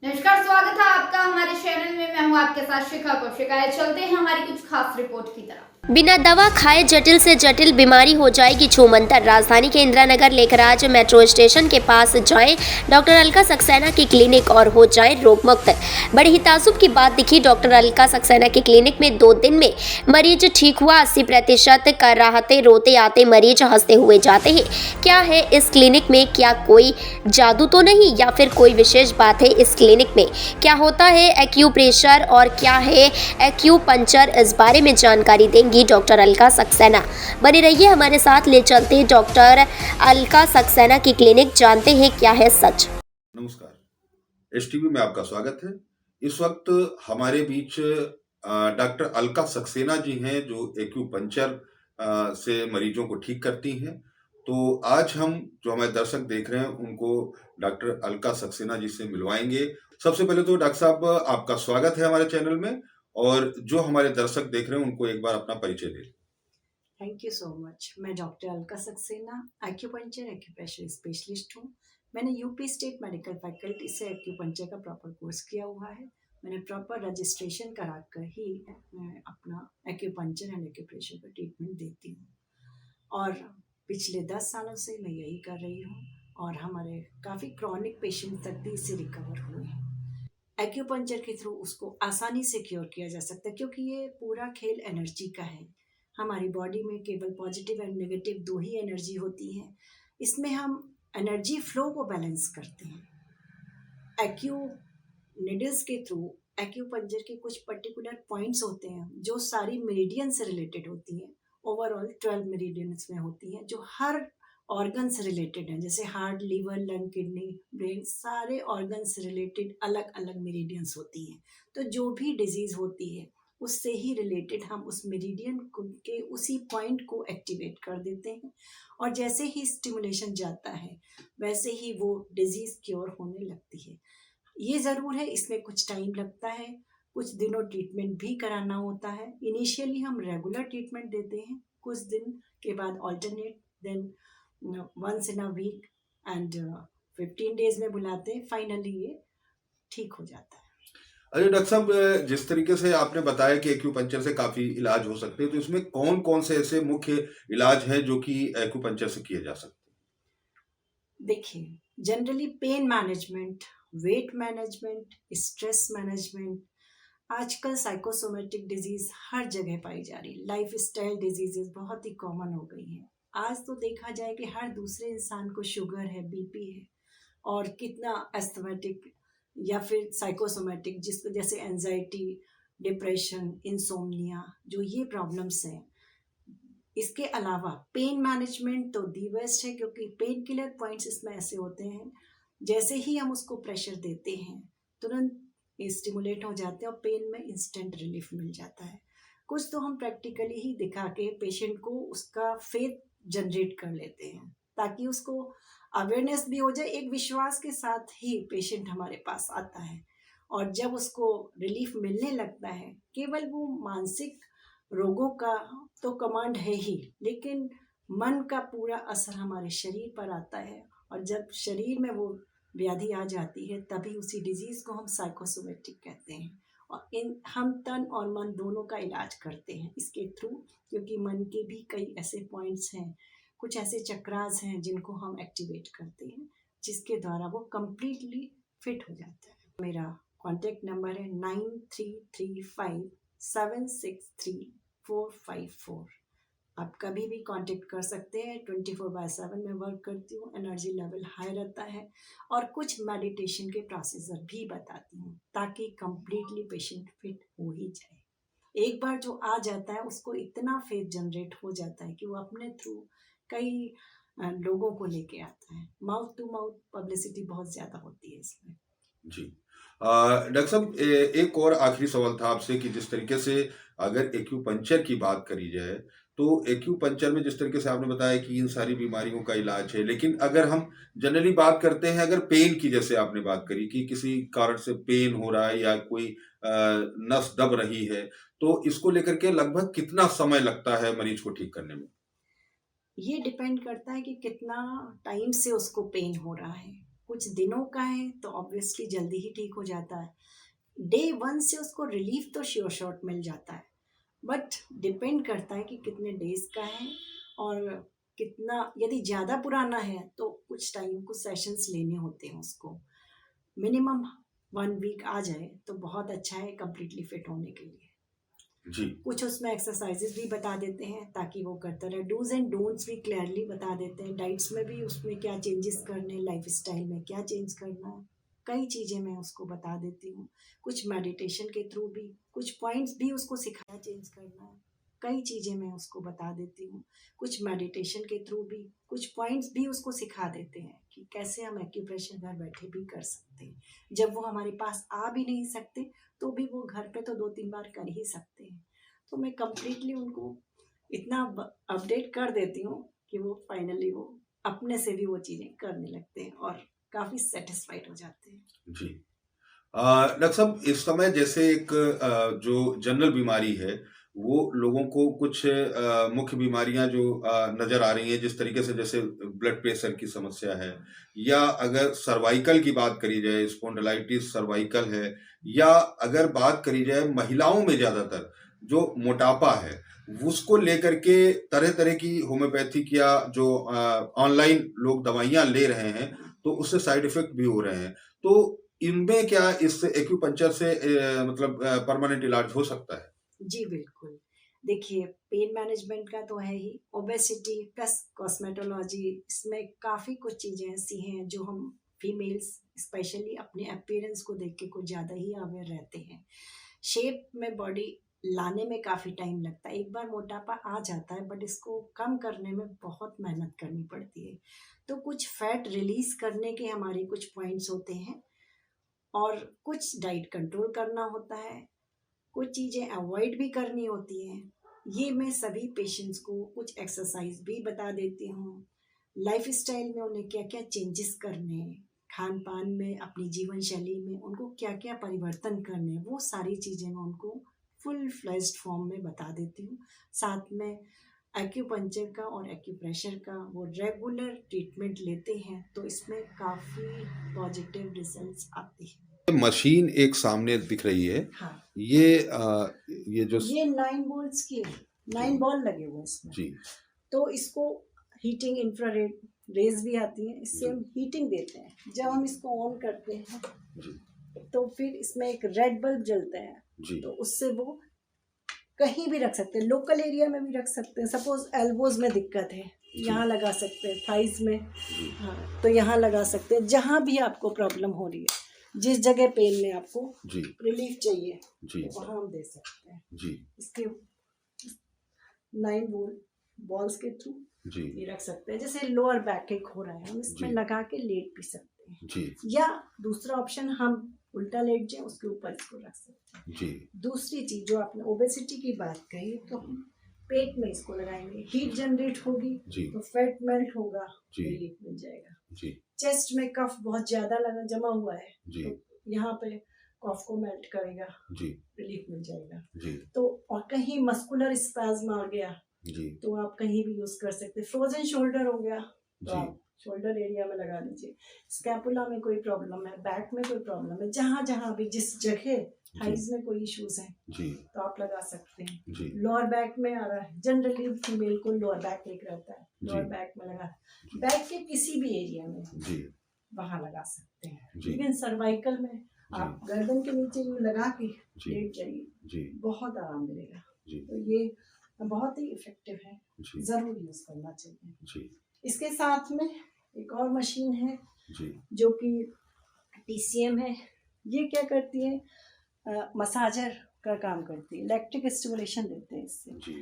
नमस्कार, स्वागत है आपका हमारे चैनल में। मैं हूं आपके साथ शिखा कौशिक। चलते हैं हमारी कुछ खास रिपोर्ट की तरफ। बिना दवा खाए जटिल से जटिल बीमारी हो जाएगी छूमंतर। राजधानी के इंदिरानगर लेखराज मेट्रो स्टेशन के पास जाएं डॉक्टर अलका सक्सेना की क्लिनिक और हो जाएं रोग मुक्त। बड़ी ही ताजुब की बात दिखी डॉक्टर अलका सक्सेना की क्लिनिक में 2 दिन में मरीज ठीक हुआ 80% कर राहतें। रोते आते मरीज हंसते हुए जाते हैं। क्या है इस क्लिनिक में? क्या कोई जादू तो नहीं या फिर कोई विशेष बात है इस क्लिनिक में? क्या होता है एक्यूप्रेशर और क्या है एक्यूपंक्चर? इस बारे में जानकारी देंगी डॉक्टर अलका सक्सेना। बने रहिए हमारे साथ, ले चलते डॉक्टर अलका सक्सेना की क्लिनिक, जानते हैं क्या है सच। नमस्कार, एसटीवी में आपका स्वागत है। इस वक्त हमारे बीच डॉक्टर अलका सक्सेना जी हैं जो एक्यूपंक्चर से मरीजों को ठीक करती हैं। तो आज हम जो हमारे दर्शक देख रहे हैं उनको डॉक्टर अलका सक्सेना जी से मिलवाएंगे। सबसे पहले तो डॉक्टर साहब आपका स्वागत है हमारे चैनल में, और जो हमारे दर्शक देख रहे हैं उनको एक बार अपना परिचय दे। Thank you so much. मैं doctor Alka Saxena acupuncture acupressure specialist हूँ। मैंने यूपी स्टेट मेडिकल फैकल्टी से एक्यूपंक्चर का प्रॉपर कोर्स किया हुआ है। मैंने प्रॉपर रजिस्ट्रेशन करा कर ही मैं अपना एक्यूपंक्चर एंड एक्यूप्रेशर का ट्रीटमेंट देती हूँ, और पिछले 10 सालों से मैं यही कर रही हूँ, और हमारे काफ़ी क्रॉनिक पेशेंट तक भी इससे रिकवर हुए हैं। एक्यूपंक्चर के थ्रू उसको आसानी से क्योर किया जा सकता है, क्योंकि ये पूरा खेल एनर्जी का है। हमारी बॉडी में केवल positive and negative 2 he energy होती हैं। इसमें हम एनर्जी फ्लो को बैलेंस करते हैं। एक्यू निडल्स के थ्रू एक्यूपंक्चर के कुछ पर्टिकुलर पॉइंट्स होते हैं जो सारी मेरिडियन से रिलेटेड होती हैं। ओवरऑल 12 मेरिडियंस में होती हैं जो हर ऑर्गन से रिलेटेड हैं, जैसे heart, liver, lung, kidney, brain, सारे ऑर्गन से रिलेटेड अलग अलग मेरिडियंस होती हैं। तो जो भी डिजीज़ होती है उससे ही रिलेटेड हम उस मेरिडियन के उसी पॉइंट को एक्टिवेट कर देते हैं, और जैसे ही स्टिमुलेशन जाता है वैसे ही वो डिजीज़ क्योर होने लगती है। ये ज़रूर है, इसमें कुछ टाइम लगता है, कुछ दिनों ट्रीटमेंट भी कराना होता है। इनिशियली हम रेगुलर ट्रीटमेंट देते हैं, कुछ दिन के बाद alternate, then once in a week and 15 days में बुलाते हैं। फाइनली ये ठीक हो जाता है। अरे डॉक्टर साहब, जिस तरीके से आपने बताया कि एक्यूपंक्चर से काफी इलाज हो सकते हैं, तो इसमें कौन कौन से ऐसे मुख्य इलाज हैं जो कि एक्यूपंक्चर से किए जा सकते देखिए, generally pain management, weight management, stress management, आजकल साइकोसोमेटिक डिजीज़ हर जगह पाई जा रही है। लाइफ स्टाइल डिजीजेज बहुत ही कॉमन हो गई हैं। आज तो देखा जाए कि हर दूसरे इंसान को शुगर है, बीपी है, और कितना एस्थमेटिक या फिर साइकोसोमेटिक, जिसको जैसे एंजाइटी, डिप्रेशन, इंसोम्निया, जो ये प्रॉब्लम्स हैं। इसके अलावा पेन मैनेजमेंट तो दी बेस्ट है, क्योंकि पेन किलर पॉइंट्स इसमें ऐसे होते हैं, जैसे ही हम उसको प्रेशर देते हैं तुरंत स्टिमुलेट हो जाते हैं और पेन में इंस्टेंट रिलीफ मिल जाता है। कुछ तो हम प्रैक्टिकली ही दिखा के पेशेंट को उसका फेथ जनरेट कर लेते हैं, ताकि उसको अवेयरनेस भी हो जाए। एक विश्वास के साथ ही पेशेंट हमारे पास आता है, और जब उसको रिलीफ मिलने लगता है, केवल वो मानसिक रोगों का तो कमांड है ही, लेकिन मन का पूरा असर हमारे शरीर पर आता है, और जब शरीर में वो व्याधि आ जाती है तभी उसी डिजीज़ को हम साइकोसोमेटिक कहते हैं। और हम तन और मन दोनों का इलाज करते हैं इसके थ्रू, क्योंकि मन के भी कई ऐसे पॉइंट्स हैं, कुछ ऐसे चक्रास हैं जिनको हम एक्टिवेट करते हैं, जिसके द्वारा वो कंप्लीटली फिट हो जाता है। मेरा कॉन्टैक्ट नंबर है 9335763454। आप कभी भी कांटेक्ट कर सकते हैं। 24/7 में वर्क करती हूँ, एनर्जी लेवल हाई रहता है, और कुछ मेडिटेशन के प्रोसीजर भी बताती हूँ, ताकि कंप्लीटली पेशेंट फिट हो ही जाए। एक बार जो आ जाता है उसको इतना फेथ जनरेट हो जाता है कि वो अपने थ्रू कई लोगों को लेके आता है। माउथ टू माउथ पब्लिसिटी बहुत ज़्यादा होती है इसमें। जी। डॉक्टर साहब, एक और आखिरी सवाल था आपसे कि जिस तरीके से अगर एक्यूपंक्चर की बात करी जाए, तो एक्यूपंक्चर में जिस तरीके से आपने बताया कि इन सारी बीमारियों का इलाज है, लेकिन अगर हम जनरली बात करते हैं, अगर पेन की, जैसे आपने बात करी कि किसी कारण से पेन हो रहा है या कोई नस दब रही है, तो इसको लेकर के लगभग कितना समय लगता है मरीज को ठीक करने में? ये डिपेंड करता है कि कितना टाइम से उसको पेन हो रहा है। कुछ दिनों का है तो ऑब्वियसली जल्दी ही ठीक हो जाता है। डे 1 से उसको रिलीफ तो श्योर शॉट मिल जाता है, बट डिपेंड करता है कि कितने डेज का है और कितना, यदि ज़्यादा पुराना है तो कुछ टाइम, कुछ सेशंस लेने होते हैं उसको। मिनिमम 1 वीक आ जाए तो बहुत अच्छा है कम्प्लीटली फिट होने के लिए। जी कुछ उसमें एक्सरसाइजेज भी बता देते हैं ताकि वो करता रहे। डूज एंड डोंट्स भी क्लियरली बता देते हैं। डाइट्स में भी उसमें क्या चेंजेस करने, लाइफ स्टाइल में क्या चेंज करना है, कई चीज़ें मैं उसको बता देती हूँ। कुछ मेडिटेशन के थ्रू भी, कुछ पॉइंट्स भी उसको सिखाया चेंज करना है, कई चीज़ें मैं उसको बता देती हूँ। कुछ मेडिटेशन के थ्रू भी, कुछ पॉइंट्स भी उसको सिखा देते हैं कि कैसे हम एक्यूप्रेशर घर बैठे भी कर सकते हैं। जब वो हमारे पास आ भी नहीं सकते तो भी वो घर पे तो 2-3 बार कर ही सकते हैं। तो मैं कम्प्लीटली उनको इतना अपडेट कर देती हूँ कि वो फाइनली वो अपने से भी वो चीज़ें करने लगते हैं और काफ़ी सेटिस्फाइड हो जाते हैं। जी डॉक्टर साहब, इस समय जैसे एक जो जनरल बीमारी है, वो लोगों को कुछ मुख्य बीमारियां जो नजर आ रही हैं, जिस तरीके से जैसे ब्लड प्रेशर की समस्या है, या अगर सर्वाइकल की बात करी जाए, स्पॉन्डिलाइटिस सर्वाइकल है, या अगर बात करी जाए महिलाओं में ज्यादातर जो मोटापा है, उसको लेकर के तरह तरह की होम्योपैथिक या जो ऑनलाइन लोग दवाइयां ले रहे हैं, तो उससे साइड इफेक्ट भी हो रहे हैं। तो इनमें क्या इस एक्यूपंक्चर से मतलब परमानेंट इलाज हो सकता है? जी बिल्कुल। देखिए, पेन मैनेजमेंट का तो है ही, ओबेसिटी प्लस कॉस्मेटोलॉजी, इसमें काफ़ी कुछ चीज़ें ऐसी हैं जो हम फीमेल्स स्पेशली अपने अपीयरेंस को देख के कुछ ज़्यादा ही अवेयर रहते हैं। शेप में बॉडी लाने में काफ़ी टाइम लगता है। एक बार मोटापा आ जाता है बट इसको कम करने में बहुत मेहनत करनी पड़ती है। तो कुछ फैट रिलीज़ करने के हमारे कुछ पॉइंट्स होते हैं और कुछ डाइट कंट्रोल करना होता है, कुछ चीज़ें अवॉइड भी करनी होती हैं। ये मैं सभी पेशेंट्स को कुछ एक्सरसाइज भी बता देती हूँ। लाइफ स्टाइल में उन्हें क्या क्या चेंजेस करने हैं, खान पान में, अपनी जीवन शैली में उनको क्या क्या परिवर्तन करने, वो सारी चीज़ें मैं उनको फुल फ्लेज्ड फॉर्म में बता देती हूँ। साथ में एक्यूपंक्चर का और एक्यूप्रेशर का वो रेगुलर ट्रीटमेंट लेते हैं तो इसमें काफ़ी पॉजिटिव रिजल्ट्स आते हैं। मशीन एक सामने दिख रही है। हाँ, ये जो 9 वोल्ट्स की 9 बॉल लगे हुए हैं इसमें। जी तो इसको हीटिंग इंफ्रारेड रेज भी आती हैं, इससे हम हीटिंग देते हैं। जब हम इसको ऑन करते हैं जी तो फिर इसमें एक रेड बल्ब जलता है, जी तो उससे वो कहीं भी रख सकते हैं, लोकल एरिया में भी रख सकते हैं। सपोज एल्बोज में दिक्कत है, यहाँ लगा सकते हैं, थाइज में, हाँ तो यहाँ लगा सकते हैं। जहाँ भी आपको प्रॉब्लम हो रही है, जिस जगह पेन में आपको जी रिलीफ चाहिए, जी तो वहाँ हम दे सकते हैं। जी इसके 9 वोल्ट बॉल्स के थ्रू जी ये रख सकते हैं। जैसे लोअर बैक एक हो रहा है, हम इसमें जी। लगा के लेट भी सकते हैं, जी या दूसरा ऑप्शन हम उल्टा लेट जाए, उसके ऊपर इसको रख सकते हैं। जी दूसरी चीज जो आपने ओबेसिटी की बात कही, तो हम पेट में इसको लगाएंगे, हीट जनरेट होगी जी तो फैट मेल्ट होगा, जी। रिलीफ मिल जाएगा। जी चेस्ट में कफ बहुत ज्यादा लगा जमा हुआ है, जी तो यहाँ पे कफ को मेल्ट करेगा, जी रिलीफ मिल जाएगा। जी तो और कहीं मस्कुलर स्पैज्म आ गया जी तो आप कहीं भी यूज कर सकते हैं। फ्रोजन शोल्डर हो गया तो जी। आप शोल्डर एरिया में लगा लीजिए। स्कैपुला में कोई प्रॉब्लम है, बैक में कोई प्रॉब्लम है, जहाँ जहाँ भी जिस जगह थाइज में कोई इश्यूज हैं जी तो आप लगा सकते हैं। जी लोअर बैक में आ रहा है, जनरली फीमेल को लोअर बैक एक रहता है, लोअर जी। बैक में लगा, बैक के किसी भी एरिया में जी वहाँ लगा सकते हैं। जी। इवन सर्वाइकल में आप गर्दन के नीचे यूँ लगा के जी। लेट जाइए, जी बहुत आराम मिलेगा। जी तो ये बहुत ही इफेक्टिव है, जी जरूर यूज करना चाहिए। जी इसके साथ में एक और मशीन है जी जो कि TCM है। ये क्या करती है, मसाजर का काम करती है, इलेक्ट्रिक स्टिमुलेशन देते हैं इससे। जी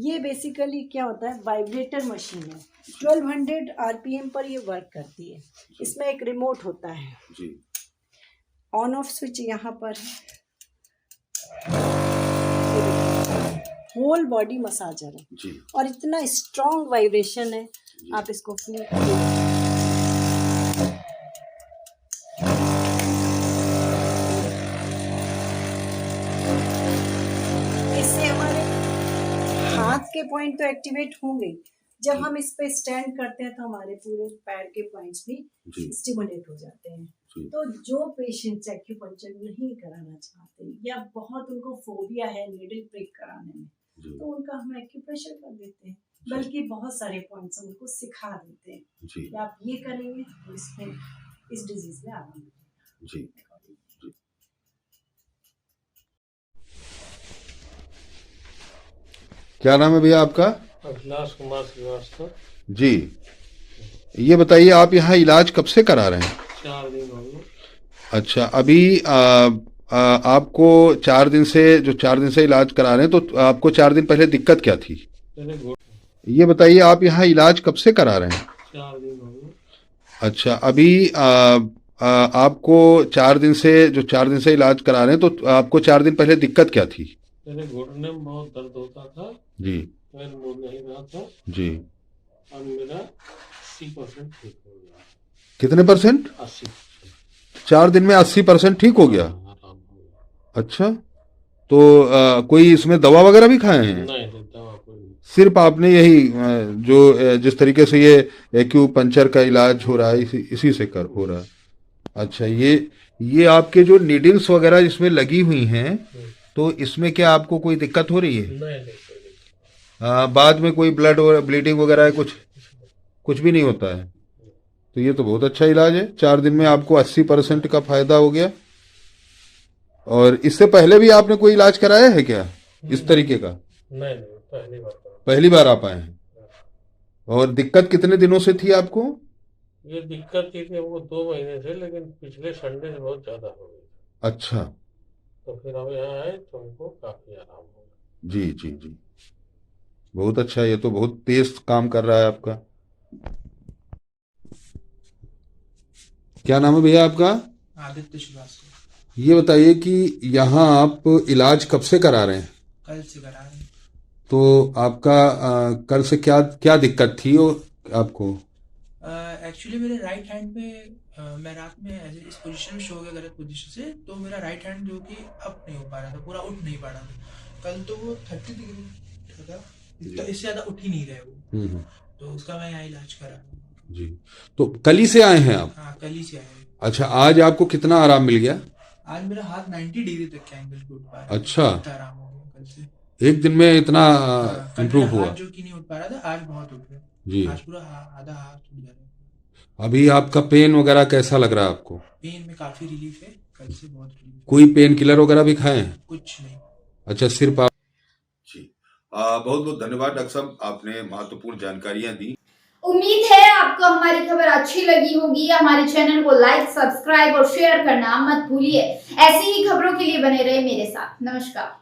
ये बेसिकली क्या होता है, वाइब्रेटर मशीन है। 1200 RPM पर ये वर्क करती है। इसमें एक रिमोट होता है, जी ऑन ऑफ स्विच यहाँ पर है। होल बॉडी मसाजर है जी और इतना स्ट्रॉन्ग वाइब्रेशन है, आप इसको फील इससे हमारे हाथ के पॉइंट तो एक्टिवेट होंगे, जब जी। हम इस पे स्टैंड करते हैं तो हमारे पूरे पैर के पॉइंट्स भी जी स्टिमुलेट हो जाते हैं। जी तो जो पेशेंट्स एक्यूपंक्चर नहीं कराना चाहते या बहुत उनको फोबिया है नीडल प्रिक कराने में, जी तो उनका हम एक्यूप्रेशर कर देते हैं, जी बल्कि बहुत सारे पॉइंट्स हम उनको सिखा देते हैं जी कि आप ये करेंगे तो इसमें इस डिजीज में आराम मिलेगा। जी। क्या नाम है भैया आपका? अभिलाष कुमार श्रीवास्तव। जी, ये बताइए आप यहाँ इलाज कब से करा रहे हैं? 4 दिन हो गए। अच्छा, अभी आपको 4 दिन से जो 4 दिन से इलाज करा रहे हैं, तो आपको 4 दिन पहले दिक्कत क्या थी? मेरे घुट ये बताइए आप यहाँ इलाज कब से करा रहे हैं? 4 दिन हो गए। अच्छा, अभी आपको 4 दिन से जो 4 दिन से इलाज करा रहे हैं, तो आपको 4 दिन पहले दिक्कत क्या थी? मेरे घुटने में बहुत दर्द होता था, जी मैं मुड़ नहीं रहा था। जी। अब मेरा 80% ठीक हो गया। कितने परसेंट? 80%। 4 दिन में 80% ठीक हो गया? आराम हो गया। अच्छा, तो कोई इसमें दवा वगैरह भी खाए हैं? नहीं दवा कोई नहीं। सिर्फ आपने यही जो जिस तरीके से ये एक्यूपंक्चर का इलाज हो रहा है, इसी से कर हो रहा है। अच्छा, ये आपके जो नीडल्स वगैरह इसमें लगी हुई हैं, तो इसमें क्या आपको कोई दिक्कत हो रही है? नहीं कोई दिक्कत। बाद में कोई ब्लीडिंग वगैरह है, कुछ भी नहीं होता है? तो ये तो बहुत अच्छा इलाज है। 4 दिन में आपको 80% का फायदा हो गया। और इससे पहले भी आपने कोई इलाज कराया है क्या इस तरीके का? नहीं पहली बार करा। पहली बार आप आए हैं। और दिक्कत कितने दिनों से थी आपको? ये दिक्कत थी कि हमको 2 महीने से, लेकिन पिछले संडे से बहुत ज्यादा हो गई। अच्छा, तो फिर हम यहाँ आए तो हमको काफी आराम हो गया। जी जी जी, बहुत अच्छा। ये तो बहुत तेज काम कर रहा है आपका। क्या नाम है भैया आपका? आदित्य श्रीवास्तव। ये बताइए कि यहाँ आप इलाज कब से करा रहे हैं? कल से करा रहे हैं। तो आपका कल से क्या क्या दिक्कत थी आपको? एक्चुअली मेरे राइट हैंड में मैं रात में ऐसे इस पोजीशन में सो गया, गलत पोजीशन से, तो मेरा राइट हैंड जो कि अप नहीं हो पा रहा था, पूरा उठ नहीं पा रहा था। कल तो वो 30 डिग्री था, तो इससे ज़्यादा उठ ही नहीं रहे वो। तो उसका मैं यहाँ इलाज करा रहा हूँ। जी, तो कल ही से आए हैं आप? हाँ, कल ही से आए हैं। अच्छा, आज आपको कितना आराम मिल गया? आज मेरा हाथ 90 डिग्री तक के एंगल पे उठ पा रहा है। अच्छा, बहुत आराम हो गया कल से। एक दिन में इतना कल इम्प्रूव मेरा हुआ? हाथ जो कि नहीं उठ पा रहा था, आज बहुत उठ रहा है। जी। आज पूरा आधा हाथ उठ जा रहा है। अभी आपका पेन वगैरह कैसा लग रहा है आपको? पेन में काफी रिलीफ है, कल से बहुत रिलीफ है। कोई पेन किलर वगैरह भी खाए हैं? कुछ नहीं। अच्छा, सिर्फ आप। जी, बहुत बहुत धन्यवाद डॉक्टर साहब, आपने महत्वपूर्ण जानकारियां दी। उम्मीद है आपको हमारी खबर अच्छी लगी होगी। हमारे चैनल को लाइक, सब्सक्राइब और शेयर करना मत भूलिए। ऐसी ही खबरों के लिए बने रहे मेरे साथ। नमस्कार।